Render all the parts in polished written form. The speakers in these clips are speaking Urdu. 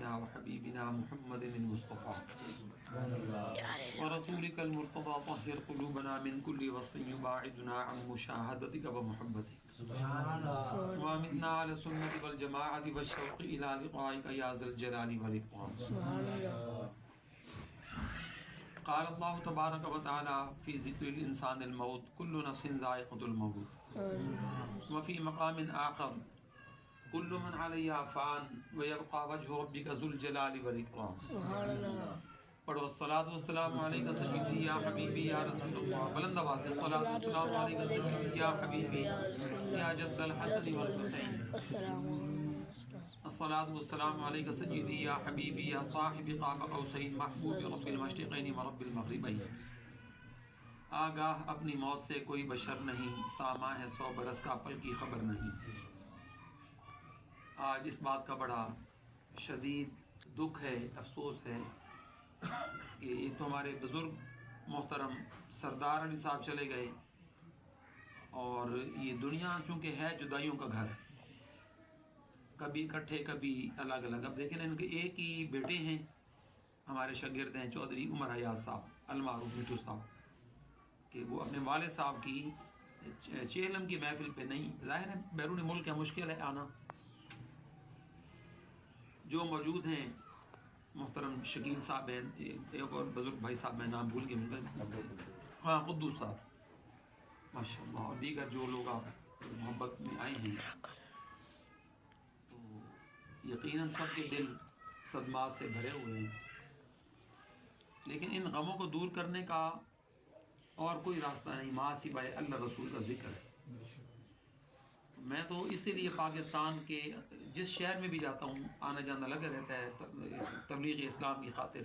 سيدنا وحبيبنا محمد المصطفى ورسولك المرتضى طهر قلوبنا من كل وصف يباعدنا عن مشاهدتك ومحبتك وامتنا على السنة والجماعة والشوق إلى لقائك يا ذا الجلال والإكرام. قال الله تبارك وتعالى في ذكر الإنسان الموت كل نفس ذائقة الموت. وفي مقام آخر كل من عليها فان ويبقى وجه ربك ذو الجلال والإكرام. پڑھو الصلاۃ والسلام علیک سیدی یا حبیبی یا رسول اللہ. بلند آواز سے الصلاۃ والسلام علیک سیدی یا حبیبی یا جد الحسن والحسین. الصلاۃ والسلام علیک سیدی یا حبیبی یا صاحب قاب قوسین محبوب رب المشرقین ورب المغربین. آگاہ اپنی موت سے کوئی بشر نہیں، سامع ہے 100 برس کا پل کی خبر نہیں. آج اس بات کا بڑا شدید دکھ ہے، افسوس ہے کہ ایک تو ہمارے بزرگ محترم سردار علی صاحب چلے گئے، اور یہ دنیا چونکہ ہے جدائیوں کا گھر، کبھی اکٹھے کبھی الگ الگ. اب دیکھیں ان کے ایک ہی بیٹے ہیں ہمارے شاگرد ہیں چودھری عمر حیات صاحب المعروف مٹھو صاحب، کہ وہ اپنے والد صاحب کی چہلم کی محفل پہ نہیں، ظاہر ہے بیرون ملک ہے، مشکل ہے آنا. جو موجود ہیں محترم شکیل صاحب ہیں، ایک اور بزرگ بھائی صاحب میں نام بھول کے ہاں قدوس صاحب ماشاء اللہ، اور دیگر جو لوگ آپ محبت میں آئے ہیں، تو یقیناً سب کے دل صدمات سے بھرے ہوئے ہیں. لیکن ان غموں کو دور کرنے کا اور کوئی راستہ نہیں ماں سوائے اللہ رسول کا ذکر ہے. میں تو اسی لیے پاکستان کے جس شہر میں بھی جاتا ہوں آنا جانا لگا رہتا ہے تبلیغ اسلام کی خاطر،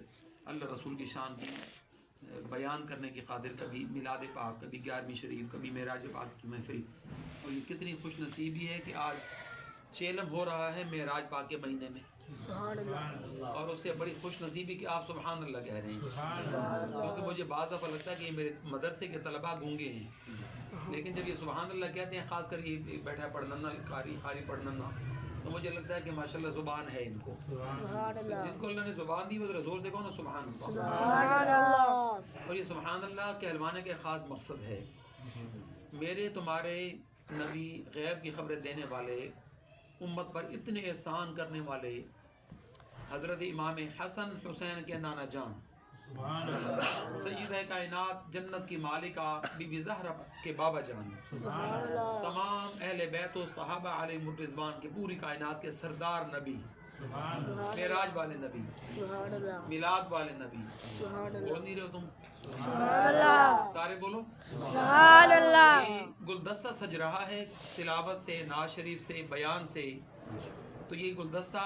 اللہ رسول کی شان کی بیان کرنے کی خاطر. کبھی میلاد پاک، کبھی 11ویں شریف، کبھی معراج پاک کی محفل. اور یہ کتنی خوش نصیبی ہے کہ آج چیلم ہو رہا ہے معراج پاک کے مہینے میں، اور اس سے بڑی خوش نصیبی کہ آپ سبحان اللہ کہہ رہے ہیں. کیونکہ مجھے بعض دفعہ لگتا ہے کہ یہ میرے مدرسے کے طلباء گونگے ہیں، لیکن جب یہ سبحان اللہ کہتے ہیں، خاص کر یہ بیٹھا پڑھنا قاری پڑھنا، تو مجھے لگتا ہے کہ ماشاءاللہ زبان ہے ان کو. جن کو اللہ نے زبان دی وہ ذرا زور سے کہو نا سبحان اللہ. اور یہ سبحان اللہ کہلوانے کا خاص مقصد ہے. میرے تمہارے نبی، غیب کی خبریں دینے والے، امت پر اتنے احسان کرنے والے، حضرت امام حسن حسین کے نانا جان، سیدہ کائنات جنت کی مالکہ بی بی زہرا کے بابا جان، تمام اہل بیت و صحابہ علیہم الرضوان کے پوری کائنات کے سردار نبی، معراج والے نبی، میلاد والے نبی. بول نہیں رہے ہو تم؟ سارے بولو سبحان اللہ. یہ گلدستہ سج رہا ہے تلاوت سے، نعت شریف سے، بیان سے. تو یہ گلدستہ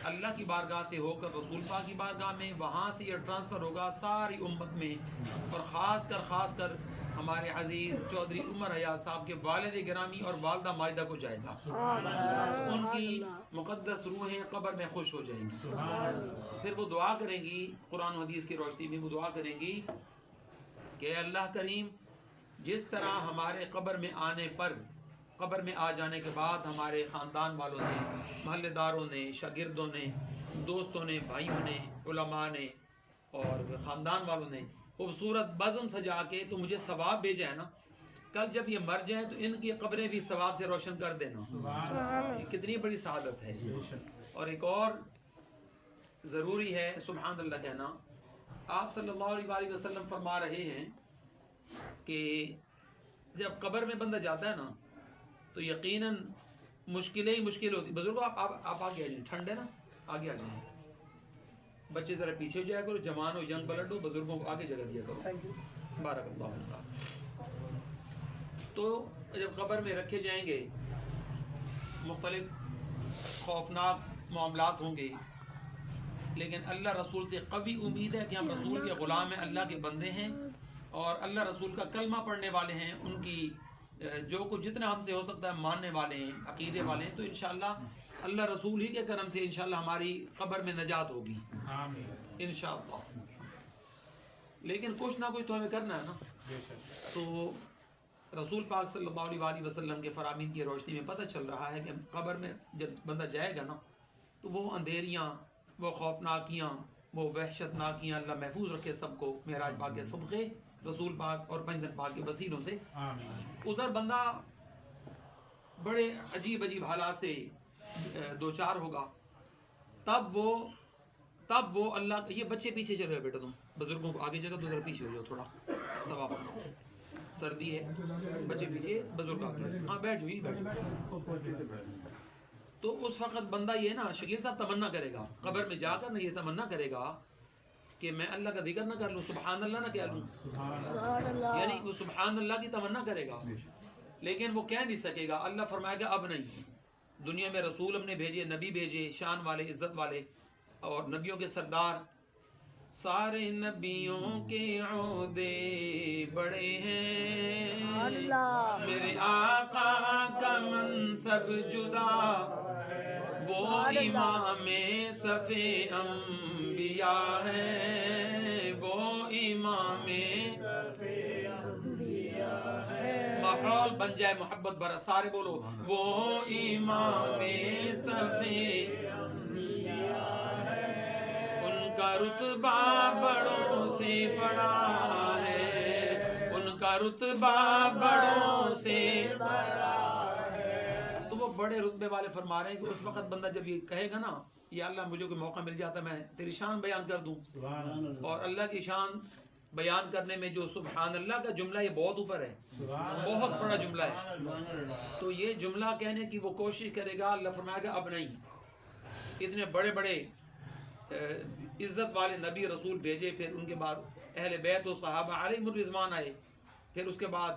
اللہ کی بارگاہ سے ہو کر رسول پاک کی بارگاہ میں، وہاں سے یہ ٹرانسفر ہوگا ساری امت میں، اور خاص کر ہمارے عزیز چودھری عمر حیات صاحب کے والد گرامی اور والدہ ماجدہ کو جائے گا. ان کی مقدس روحیں قبر میں خوش ہو جائیں گی. پھر وہ دعا کریں گی، قرآن و حدیث کی روشنی میں وہ دعا کریں گی کہ اللہ کریم، جس طرح ہمارے قبر میں آ جانے کے بعد ہمارے خاندان والوں نے، محلے داروں نے، شاگردوں نے، دوستوں نے، بھائیوں نے، علماء نے اور خاندان والوں نے خوبصورت بزم سجا کے تو مجھے ثواب بھیجا ہے نا، کل جب یہ مر جائیں تو ان کی قبریں بھی ثواب سے روشن کر دینا. کتنی بڑی سعادت ہے. اور ایک اور ضروری ہے سبحان اللہ کہنا. آپ صلی اللہ علیہ وسلم فرما رہے ہیں کہ جب قبر میں بندہ جاتا ہے نا تو یقیناً مشکلیں ہی مشکل ہوتی. بزرگوں آپ آگے آ جائیں، ٹھنڈ ہے نا، آگے آ جائیں. بچے ذرا پیچھے ہو جایا کرو، جوان ہو ینگ بلڈ ہو، بزرگوں کو آگے جگہ دیا کرو. بارک اللہ عنہ. تو جب قبر میں رکھے جائیں گے مختلف خوفناک معاملات ہوں گے، لیکن اللہ رسول سے قوی امید ہے کہ ہم رسول کے غلام ہیں، اللہ کے بندے ہیں، اور اللہ رسول کا کلمہ پڑھنے والے ہیں، ان کی جو کچھ جتنا ہم سے ہو سکتا ہے ماننے والے ہیں، عقیدے والے ہیں. تو انشاءاللہ اللہ رسول ہی کے کرم سے انشاءاللہ ہماری قبر میں نجات ہوگی انشاءاللہ. لیکن کچھ نہ کچھ تو ہمیں کرنا ہے نا. تو رسول پاک صلی اللہ علیہ وسلم کے فرامین کی روشنی میں پتہ چل رہا ہے کہ قبر میں جب بندہ جائے گا نا تو وہ اندھیریاں وہ خوفناکیاں، وہ وحشتناکیاں اللہ محفوظ رکھے سب کو معراج پاک کے صدقے، رسول پاک اور پنج دن پاک کے وسیلوں سے۔ ادھر بندہ بڑے عجیب عجیب حالات سے دو چار ہوگا، تب وہ اللہ، یہ بچے پیچھے چل رہے بیٹا، تم بزرگوں کو آگے جگہ تو ذرا پیچھے ہو جاؤ تھوڑا، ثواب، سردی ہے، بچے پیچھے بزرگ آگے، ہاں بیٹھ جاؤ، بیٹھ جاؤ۔ تو اس وقت بندہ یہ نا شکیل صاحب تمنا کرے گا قبر میں جا کر، نہ یہ تمنا کرے گا کہ میں اللہ کا ذکر نہ کر لوں، سبحان اللہ نہ کہہ لوں، یعنی وہ سبحان اللہ کی تمنا کرے گا، لیکن وہ کہہ نہیں سکے گا۔ اللہ فرمائے گا اب نہیں، دنیا میں رسول ہم نے بھیجے، نبی بھیجے، شان والے، عزت والے، اور نبیوں کے سردار، سارے نبیوں کے عہدے بڑے ہیں، میرے آقا کا منصب جدا، وہ امام صف انبیاء ہے، وہ امام ماحول بن جائے محبت برا، سارے بولو، وہ امام صف انبیاء ہے، ان کا رتبہ بڑوں سے بڑا ہے، ان کا رتبہ بڑوں سے بڑا ہے۔ تو وہ بڑے رتبے والے فرما رہے ہیں کہ اس وقت بندہ جب یہ کہے گا نا، یا اللہ مجھے کوئی موقع مل جاتا میں تیری شان بیان کر دوں، اور اللہ کی شان بیان کرنے میں جو سبحان اللہ کا جملہ، یہ بہت اوپر ہے، بہت بڑا جملہ ہے، تو یہ جملہ کہنے کی وہ کوشش کرے گا، اللہ فرمائے گا اب نہیں۔ اتنے بڑے بڑے عزت والے نبی رسول بھیجے، پھر ان کے بعد اہل بیت و صحابہ علیہم الرضوان آئے، پھر اس کے بعد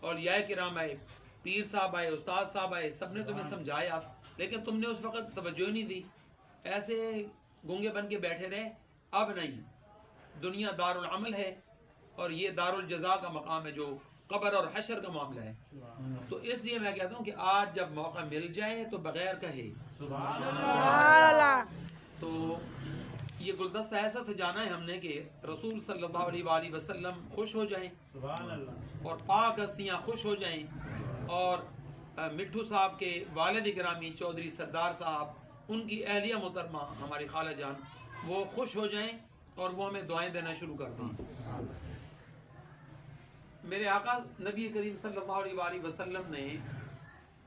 اولیاء کرام آئے، پیر صاحب آئے، استاد صاحب آئے، سب نے تمہیں سمجھایا، لیکن تم نے اس وقت توجہ ہی نہیں دی، ایسے گونگے بن کے بیٹھے رہے۔ اب نہیں، دنیا دار العمل ہے، اور یہ دار الجزا کا مقام ہے جو قبر اور حشر کا معاملہ ہے۔ تو اس لیے میں کہتا ہوں کہ آج جب موقع مل جائے تو بغیر کہے سبحان اللہ، تو یہ گلدستہ ایسا سجانا ہے ہم نے کہ رسول صلی اللہ علیہ وآلہ وسلم خوش ہو جائیں، اور پاک ہستیاں خوش ہو جائیں، اور مٹھو صاحب کے والد گرامی چودھری سردار صاحب، ان کی اہلیہ محترمہ ہماری خالہ جان، وہ خوش ہو جائیں اور وہ ہمیں دعائیں دینا شروع کر دیں۔ میرے آقا نبی کریم صلی اللہ علیہ وآلہ وسلم نے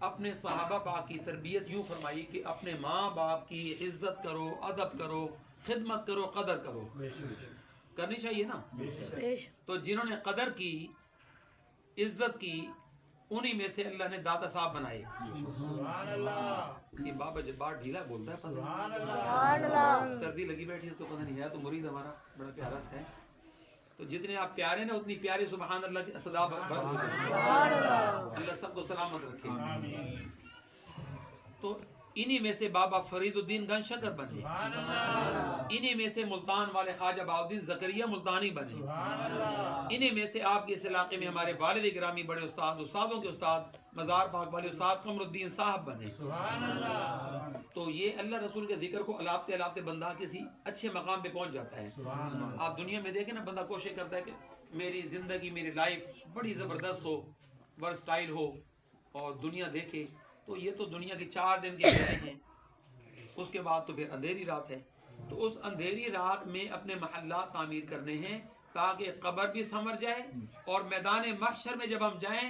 اپنے صحابہ پاک کی تربیت یوں فرمائی کہ اپنے ماں باپ کی عزت کرو، ادب کرو، خدمت کرو، قدر کرو، کرنی چاہیے نا۔ تو جنہوں نے قدر کی، عزت کی، انہی میں سے اللہ نے داتا صاحب بنائے۔ یہ بابا جبار ڈھیلا بولتا ہے، پتہ سردی لگی بیٹھی، اس کو پتہ نہیں ہے، تو مرید ہمارا بڑا پیارا سا ہے، تو جتنے آپ پیارے نا اتنی پیاری سبحان اللہ کی صدا اللہ سب کو سلامت رکھے۔ تو انہی میں سے بابا فرید الدین گنج شکر بنے، انہی میں سے ملتان والے خواجہ بہاؤالدین زکریا ملتانی بنے، انہی میں سے آپ کے اس علاقے میں ہمارے والد گرامی بڑے استاد، استادوں کے استاد، مزار پاک والے استاد قمر الدین صاحب بنے۔ تو یہ اللہ رسول کے ذکر کو الاپتے الاپتے بندہ کسی اچھے مقام پہ پہنچ جاتا ہے۔ آپ دنیا میں دیکھیں نا، بندہ کوشش کرتا ہے کہ میری زندگی، میری لائف بڑی زبردست ہو، ورسٹائل ہو، اور دنیا دیکھے، تو یہ تو دنیا کے 4 دن کے گزرے ہیں، اس کے بعد تو پھر اندھیری رات ہے۔ تو اس اندھیری رات میں اپنے محلات تعمیر کرنے ہیں تاکہ قبر بھی سنور جائے، اور میدان محشر میں جب ہم جائیں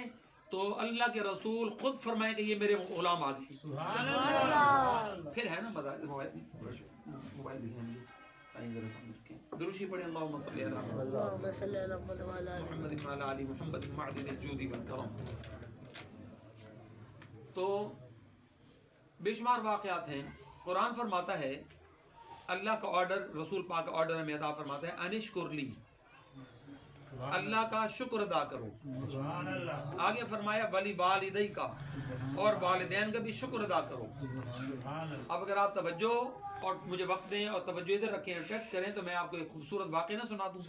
تو اللہ کے رسول خود فرمائے کہ یہ میرے غلام آ گئے۔ پھر ہے نا بتا موبائل دروشی پڑھیں، اللہم صلی علی محمد وعلی آل محمد معدن الجود والکرم۔ تو بے شمار واقعات ہیں۔ قرآن فرماتا ہے، اللہ کا آرڈر، رسول پاک کا آرڈر ہمیں عطا فرماتا ہے، انشکر لی، اللہ کا شکر ادا کرو۔ آگے فرمایا ولی والدی کا، اور والدین کا بھی شکر ادا کرو۔ اب اگر آپ توجہ اور مجھے وقت دیں اور توجہ ادھر رکھیں، ریفلیکٹ کریں، تو میں آپ کو ایک خوبصورت واقعہ نہ سنا دوں۔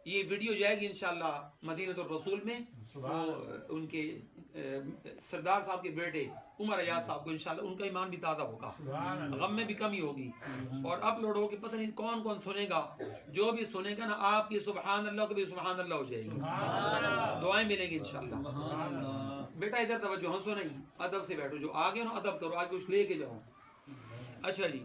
یہ ویڈیو جائے گی انشاءاللہ مدینۃ الرسول میں، وہ ان کے سردار صاحب کے بیٹے عمر ایاز صاحب کو انشاءاللہ ان کا ایمان بھی تازہ ہوگا، غم میں بھی کمی ہوگی، اور اپلوڈ ہو کے پتہ نہیں کون کون سنے گا، جو بھی سنے گا نا آپ کی سبحان اللہ کو بھی سبحان اللہ ہو جائے گی، دعائیں ملیں گی انشاءاللہ۔ بیٹا ادھر توجہ، ہنسو نہیں، ادب سے بیٹھو، جو آگے نا ادب کرو، آگے کچھ لے کے جاؤ۔ اچھا جی،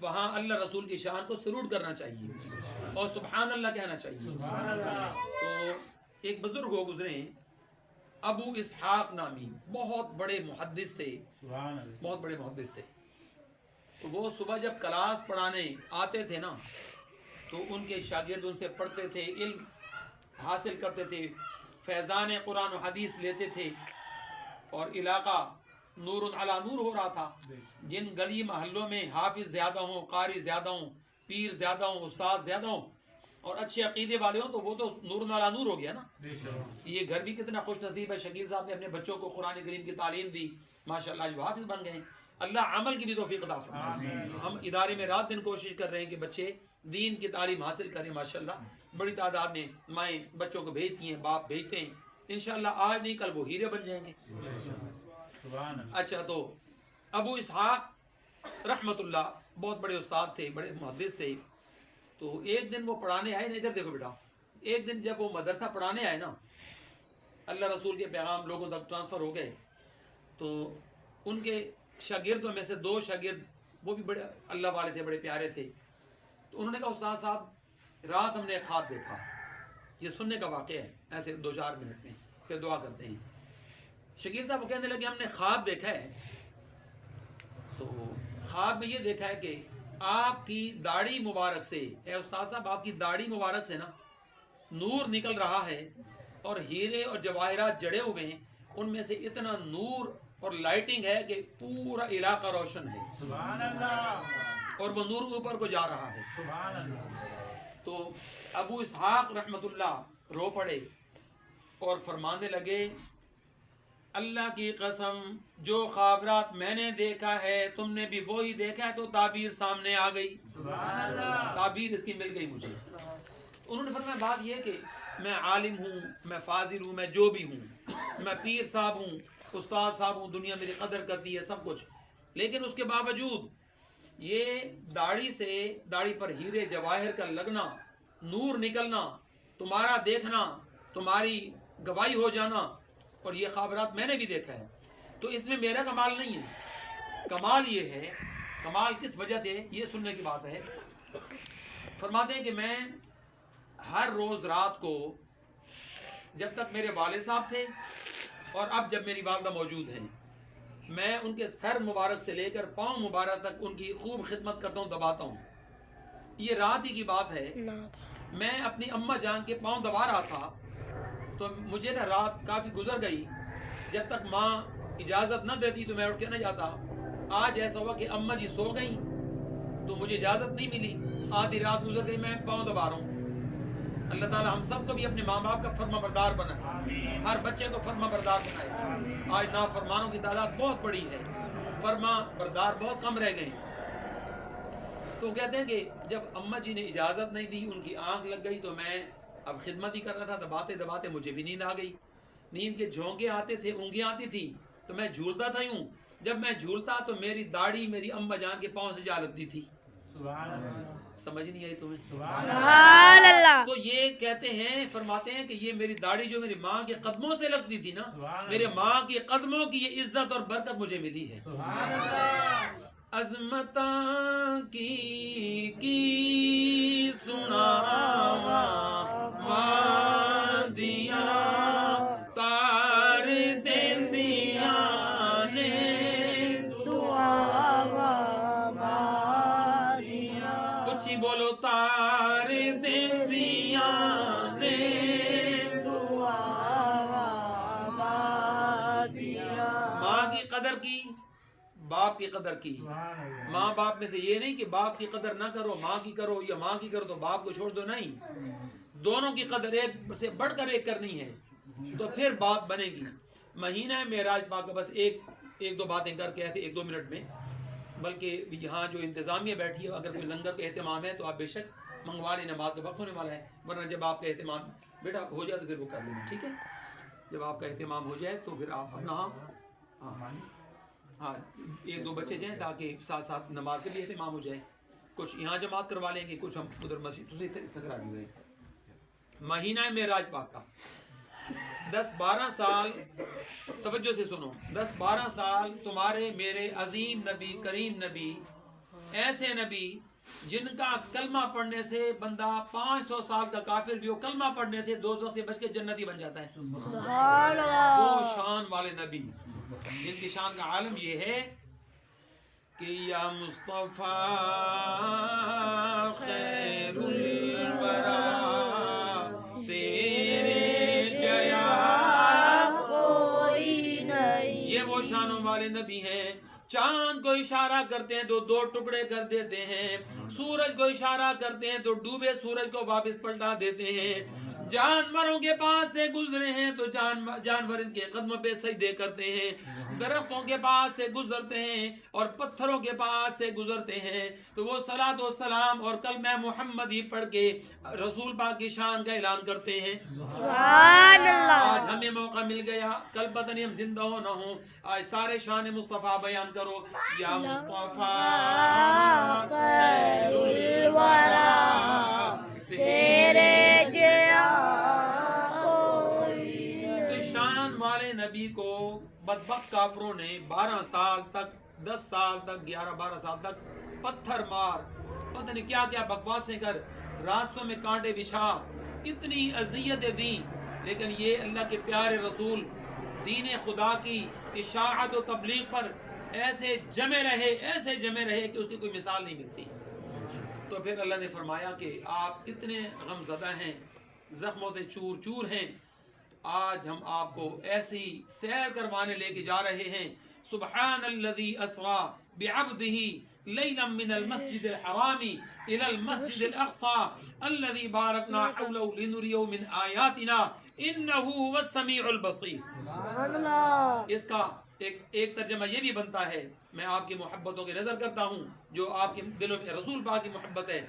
وہاں اللہ رسول کی شان کو سلوٹ کرنا چاہیے اور سبحان اللہ کہنا چاہیے. تو ایک بزرگ ہو گزرے ہیں ابو اسحاق نامی، بہت بڑے محدث تھے، بہت بڑے محدث تھے. تو وہ صبح جب کلاس پڑھانے آتے تھے نا تو ان کے شاگرد ان سے پڑھتے تھے، علم حاصل کرتے تھے، فیضان قرآن و حدیث لیتے تھے، اور علاقہ نور علی نور ہو رہا تھا. جن گلی محلوں میں حافظ زیادہ ہوں، قاری زیادہ ہوں، پیر زیادہ ہوں، استاد زیادہ ہوں اور اچھے عقیدے والے ہوں تو وہ تو نور علی نور ہو گیا نا. یہ گھر بھی کتنا خوش نصیب ہے، شکیل صاحب نے اپنے بچوں کو قرآن کریم کی تعلیم دی، ماشاءاللہ جو حافظ بن گئے. اللہ عمل کی بھی توفیق عطا فرمائے. ہم ادارے میں رات دن کوشش کر رہے ہیں کہ بچے دین کی تعلیم حاصل کریں. ماشاءاللہ بڑی تعداد میں مائیں بچوں کو بھیجتی ہیں، باپ بھیجتے ہیں. انشاءاللہ آج نہیں کل وہ ہیرے بن جائیں گے. اچھا، تو ابو اسحاق رحمت اللہ بہت بڑے استاد تھے، بڑے محدث تھے. تو ایک دن وہ پڑھانے آئے نا، ادھر دیکھو بیٹا، ایک دن جب وہ مدرسہ پڑھانے آئے نا، اللہ رسول کے پیغام لوگوں تک ٹرانسفر ہو گئے. تو ان کے شاگردوں میں سے 2 شاگرد وہ بھی بڑے اللہ والے تھے، بڑے پیارے تھے. تو انہوں نے کہا استاد صاحب رات ہم نے ایک خواب دیکھا. یہ سننے کا واقعہ ہے، ایسے 2-4 منٹ میں، پھر دعا کرتے ہیں. شکیل صاحب وہ کہنے لگے ہم نے خواب دیکھا ہے. تو خواب میں یہ دیکھا ہے کہ آپ کی داڑھی مبارک سے، اے استاد صاحب آپ کی داڑھی مبارک سے نا نور نکل رہا ہے اور ہیرے اور جواہرات جڑے ہوئے ہیں، ان میں سے اتنا نور اور لائٹنگ ہے کہ پورا علاقہ روشن ہے. سبحان اللہ. اور وہ نور اوپر کو جا رہا ہے. سبحان اللہ. تو ابو اسحاق رحمت اللہ رو پڑے اور فرمانے لگے اللہ کی قسم جو خوابرات میں نے دیکھا ہے تم نے بھی وہی دیکھا ہے. تو تعبیر سامنے آ گئی. سبحان اللہ. تعبیر اس کی مل گئی مجھے. انہوں نے فرمایا بات یہ کہ میں عالم ہوں، میں فاضل ہوں، میں جو بھی ہوں، میں پیر صاحب ہوں، استاد صاحب ہوں، دنیا میری قدر کرتی ہے سب کچھ، لیکن اس کے باوجود یہ داڑھی پر ہیرے جواہر کا لگنا، نور نکلنا، تمہارا دیکھنا، تمہاری گواہی ہو جانا، اور یہ خوابرات میں نے بھی دیکھا ہے. تو اس میں میرا کمال نہیں ہے. کمال یہ ہے، کمال کس وجہ سے، یہ سننے کی بات ہے. فرماتے ہیں کہ میں ہر روز رات کو جب تک میرے والد صاحب تھے اور اب جب میری والدہ موجود ہیں، میں ان کے سر مبارک سے لے کر پاؤں مبارک تک ان کی خوب خدمت کرتا ہوں، دباتا ہوں. یہ رات ہی کی بات ہے، میں اپنی اماں جان کے پاؤں دبا رہا تھا. تو مجھے نا رات کافی گزر گئی، جب تک ماں اجازت نہ دیتی تو میں اٹھ کے نہ جاتا. آج ایسا ہوا کہ اماں جی سو گئی تو مجھے اجازت نہیں ملی، آدھی رات گزر گئی، میں پاؤں دبا رہا ہوں. اللہ تعالی ہم سب کو بھی اپنے ماں باپ کا فرما بردار بنائے، ہر بچے کو فرما بردار بنائے. آج نافرمانوں کی تعداد بہت بڑی ہے، فرما بردار بہت کم رہ گئے. تو کہتے ہیں کہ جب اماں جی نے اجازت نہیں دی، ان کی آنکھ لگ گئی، تو میں اب خدمت ہی کر رہا تھا. دباتے دباتے مجھے بھی نیند آ گئی. نیند کے جھونکے آتے تھے، اونگیاں آتی تھی، تو میں جھولتا تھا یوں. جب میں جھولتا تو میری داڑھی میری اماں جان کے پاؤں سے جا لگتی تھی. سبحان اللہ. سمجھ نہیں آئی تمہیں؟ سبحان اللہ. تو یہ کہتے ہیں، فرماتے ہیں کہ یہ میری داڑھی جو میری ماں کے قدموں سے لگتی تھی نا، میرے ماں کے قدموں کی یہ عزت اور برکت مجھے ملی ہے. سبحان اللہ. عظمتاں کی سناواں مادیاں تار دیندیاں نے دعاواں مادیاں. اچھی بولو، تار دیندیاں نے دعاواں مادیاں. ماں کی قدر کی، باپ کی قدر کی. ماں باپ میں سے یہ نہیں کہ باپ کی قدر نہ کرو، ماں کی کرو، یا ماں کی کرو تو باپ کو چھوڑ دو. نہیں، دونوں کی قدر ایک سے بڑھ کر ایک کرنی ہے تو پھر بات بنے گی. مہینہ معراج پاک کا بس ایک دو باتیں کر کے ایسے 1-2 منٹ میں، بلکہ یہاں جو انتظامیہ بیٹھی ہے اگر کوئی لنگر کا اہتمام ہے تو آپ بے شک منگوا لیں، نماز کا وقت ہونے والا ہے. ورنہ جب آپ کا اہتمام بیٹا ہو جائے تو پھر وہ کر لینا، ٹھیک ہے؟ جب آپ کا اہتمام ہو جائے تو پھر آپ اپنا ہاں 1-2 بچے جائیں تاکہ ساتھ ساتھ نماز کا بھی اہتمام ہو جائے. کچھ یہاں جماعت کروا لیں گے، کچھ ہم ادھر مسجد کرا دیے. مہینہ معراج پاک کا 10-12 سال، توجہ سے سنو، 10-12 سال تمہارے میرے عظیم نبی کریم نبی ایسے نبی جن کا کلمہ پڑھنے سے بندہ 500 سال کا کافر بھی ہو کلمہ پڑھنے سے دوزخ سے بچ کے جنتی بن جاتا ہے. سبحان اللہ. وہ شان والے نبی جن کی شان کا عالم یہ ہے کہ یا مصطفیٰ خیر الورا تیرے جیا کوئی نہیں. یہ وہ شانوں والے نبی ہیں. چاند کو اشارہ کرتے ہیں تو 2 ٹکڑے کر دیتے ہیں. سورج کو اشارہ کرتے ہیں تو ڈوبے سورج کو واپس پلٹا دیتے ہیں. جانوروں کے پاس سے گزرے ہیں تو جانور ان کے قدموں پہ سجدے کرتے ہیں. درختوں کے پاس سے گزرتے ہیں اور پتھروں کے پاس سے گزرتے ہیں تو وہ صلاۃ و سلام اور کلمہ محمد ہی پڑھ کے رسول پاک کی شان کا اعلان کرتے ہیں. سبحان اللہ. آج ہمیں موقع مل گیا, کل پتہ نہیں ہم زندہ ہو نہ ہوں, آج سارے شان مصطفیٰ بیان کرو. یا مصطفیٰ خیر الورا تیرے جیا کوئی نہیں. شان والے نبی کو بدبخت کافروں نے 12 سال تک 10 سال تک 11-12 سال تک پتھر مار پتہ نہیں کیا کیا بکواسیں کر راستوں میں کانٹے بچھا اتنی اذیتیں دیں, لیکن یہ اللہ کے پیارے رسول دین خدا کی اشاعت و تبلیغ پر ایسے جمے رہے کہ اس کی کوئی مثال نہیں ملتی. تو پھر اللہ نے فرمایا کہ آپ اتنے غم زدہ ہیں, زخموں سے چور چور ہیں, آج ہم آپ کو ایسی سیر کروانے لے کے جا رہے ہیں. سبحان الذی اسرا بعبدہ لیلا من المسجد الحرام الى المسجد الاقصى الذی بارکنا حولہ لنریہ من آیاتنا انہ هو السمیع البصیر. سبحان اللہ. اس کا ایک ترجمہ یہ بھی بنتا ہے, میں آپ کی محبتوں کی نظر کرتا ہوں جو آپ کے دلوں میں رسول پاک کی محبت ہے,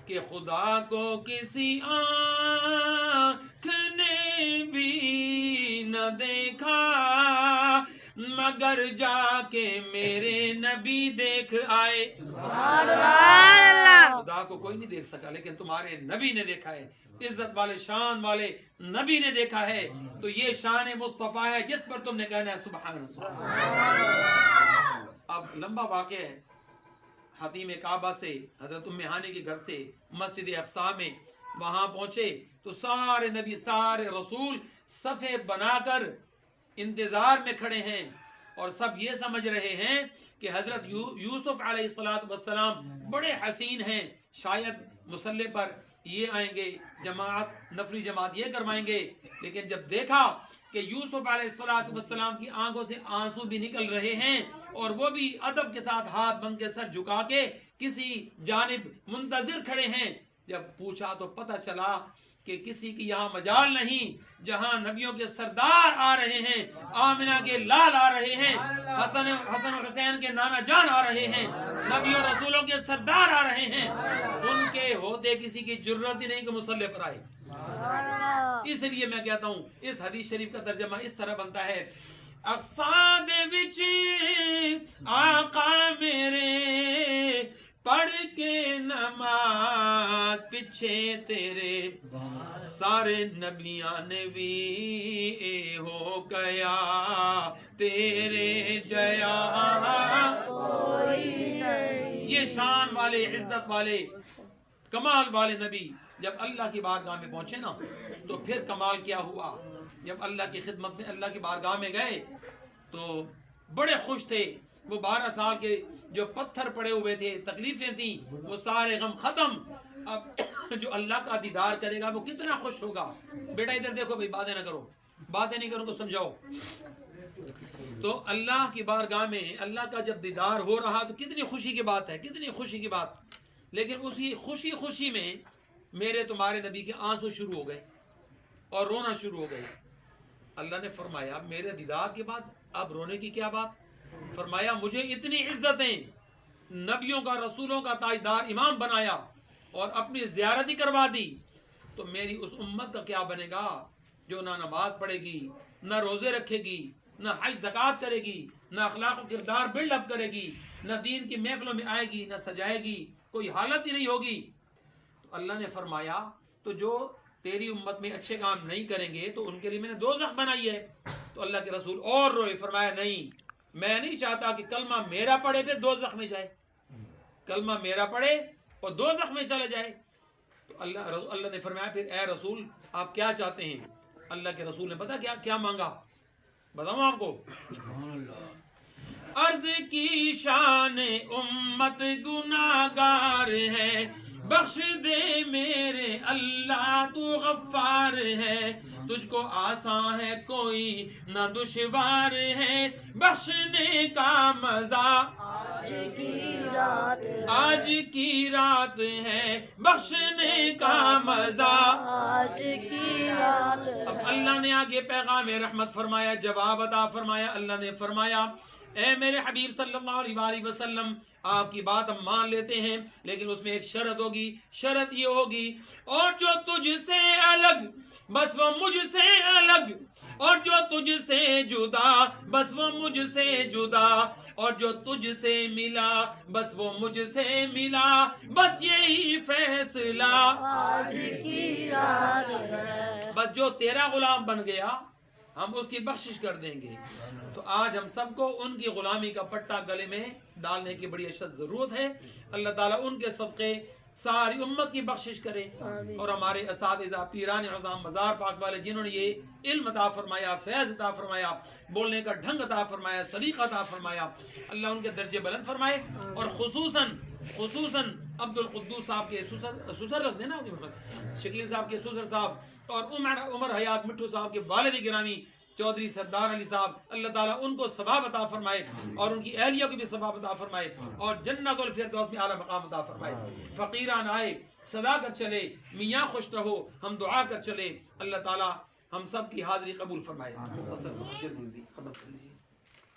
کہ خدا کو کسی آنکھ نے بھی نہ دیکھا مگر جا کے میرے نبی دیکھ آئے. سبحان اللہ. خدا کو کوئی نہیں دیکھ سکا لیکن تمہارے نبی نے دیکھا ہے. عزت والے شان والے نبی نے دیکھا ہے. تو یہ شان مصطفیٰ ہے جس پر تم نے کہنا ہے سبحان اللہ. اب لمبا واقعہ ہے. حتیم کعبہ سے حضرت ام ہانی کے گھر سے مسجد اقصی میں وہاں پہنچے تو سارے نبی سارے رسول صفے بنا کر انتظار میں کھڑے ہیں اور سب یہ سمجھ رہے ہیں کہ حضرت یوسف علیہ السلام بڑے حسین ہیں, شاید مصلی پر یہ آئیں گے, جماعت نفلی جماعت یہ کروائیں گے. لیکن جب دیکھا کہ یوسف علیہ السلام کی آنکھوں سے آنسو بھی نکل رہے ہیں اور وہ بھی ادب کے ساتھ ہاتھ بند کے سر جھکا کے کسی جانب منتظر کھڑے ہیں, جب پوچھا تو پتہ چلا کہ کسی کی یہاں مجال نہیں, جہاں نبیوں کے سردار آ رہے ہیں, آمنہ کے لال آ رہے ہیں, حسن و حسین کے نانا جان آ رہے ہیں, نبیوں رسولوں کے سردار آ رہے ہیں. ان کے ہوتے کسی کی جرت ہی نہیں کہ مصلی پر آئے. اس لیے میں کہتا ہوں اس حدیث شریف کا ترجمہ اس طرح بنتا ہے, اقصی دے وچ آقا میرے پڑھ کے نماز پیچھے تیرے سارے نبیاں نے بھی اے ہو گیا تیرے جیا کوئی نہیں. یہ شان والے عزت والے کمال والے نبی جب اللہ کی بارگاہ میں پہنچے نا تو پھر کمال کیا ہوا. جب اللہ کی خدمت میں اللہ کی بارگاہ میں گئے تو بڑے خوش تھے. وہ 12 سال کے جو پتھر پڑے ہوئے تھے, تکلیفیں تھیں, وہ سارے غم ختم. اب جو اللہ کا دیدار کرے گا وہ کتنا خوش ہوگا. بیٹا ادھر دیکھو بھائی, باتیں نہ کرو, باتیں نہیں کرو تو سمجھاؤ. تو اللہ کی بارگاہ میں اللہ کا جب دیدار ہو رہا تو کتنی خوشی کی بات ہے, کتنی خوشی کی بات. لیکن اسی خوشی میں میرے تمہارے نبی کے آنسو شروع ہو گئے اور رونا شروع ہو گئے. اللہ نے فرمایا میرے دیدار کے بعد اب رونے کی کیا بات. فرمایا مجھے اتنی عزتیں نبیوں کا رسولوں کا تاجدار امام بنایا اور اپنی زیارت ہی کروا دی, تو میری اس امت کا کیا بنے گا جو نہ نماز پڑھے گی, نہ روزے رکھے گی, نہ حج زکوٰۃ کرے گی, نہ اخلاق و کردار بلڈ اپ کرے گی, نہ دین کی محفلوں میں آئے گی, نہ سجائے گی, کوئی حالت ہی نہیں ہوگی. تو اللہ نے فرمایا تو جو تیری امت میں اچھے کام نہیں کریں گے تو ان کے لیے میں نے دوزخ بنائی ہے. تو اللہ کے رسول اور روئے, فرمایا نہیں, میں نہیں چاہتا کہ کلمہ میرا پڑھے پھر دوزخ میں جائے. کلمہ میرا پڑھے اور دوزخ میں چلا جائے. تو اللہ نے فرمایا پھر اے رسول آپ کیا چاہتے ہیں؟ اللہ کے رسول نے پتا کیا مانگا؟ بتاؤں آپ کو. عرض کی شان امت گناہگار ہے، بخش دے میرے اللہ تو غفار ہے، تجھ کو آسان ہے کوئی نہ دشوار ہے، بخشنے کا مزہ آج کی رات ہے، بخشنے کا مزہ آج کی رات. اب اللہ نے آگے پیغام رحمت فرمایا، جواب عطا فرمایا. اللہ نے فرمایا اے میرے حبیب صلی اللہ علیہ وآلہ وسلم آپ کی بات ہم مان لیتے ہیں، لیکن اس میں ایک شرط ہوگی. شرط یہ ہوگی اور جو تجھ سے الگ بس وہ مجھ سے الگ، اور جو تجھ سے جدا بس وہ مجھ سے جدا، اور جو تجھ سے ملا بس وہ مجھ سے ملا، بس یہی فیصلہ آج کی رات ہے. بس جو تیرا غلام بن گیا ہم اس کی بخشش کر دیں گے. تو آج ہم سب کو ان کی غلامی کا پٹا گلے میں ڈالنے کی بڑی اشد ضرورت ہے. اللہ تعالیٰ ان کے صدقے ساری امت کی بخشش کرے، اور ہمارے اساتذہ پیران عظام مزار پاک والے جنہوں نے یہ علم عطا فرمایا، فیض عطا فرمایا، بولنے کا ڈھنگ عطا فرمایا، سلیقہ عطا فرمایا، اللہ ان کے درجے بلند فرمائے. اور خصوصاً عبد القدوس صاحب کے سسر رکھ دینا، شکیل صاحب کے سسر صاحب، اور عمر حیات مٹھو صاحب کے والد گرامی چودھری سردار علی صاحب، اللہ تعالیٰ ان کو ثواب عطا فرمائے، اور ان کی اہلیہ کو بھی ثواب عطا فرمائے، اور جنت الفردوس میں اعلیٰ مقام عطا فرمائے. فقیران آئے صدا کر چلے، میاں خوش رہو ہم دعا کر چلے. اللہ تعالیٰ ہم سب کی حاضری قبول فرمائے.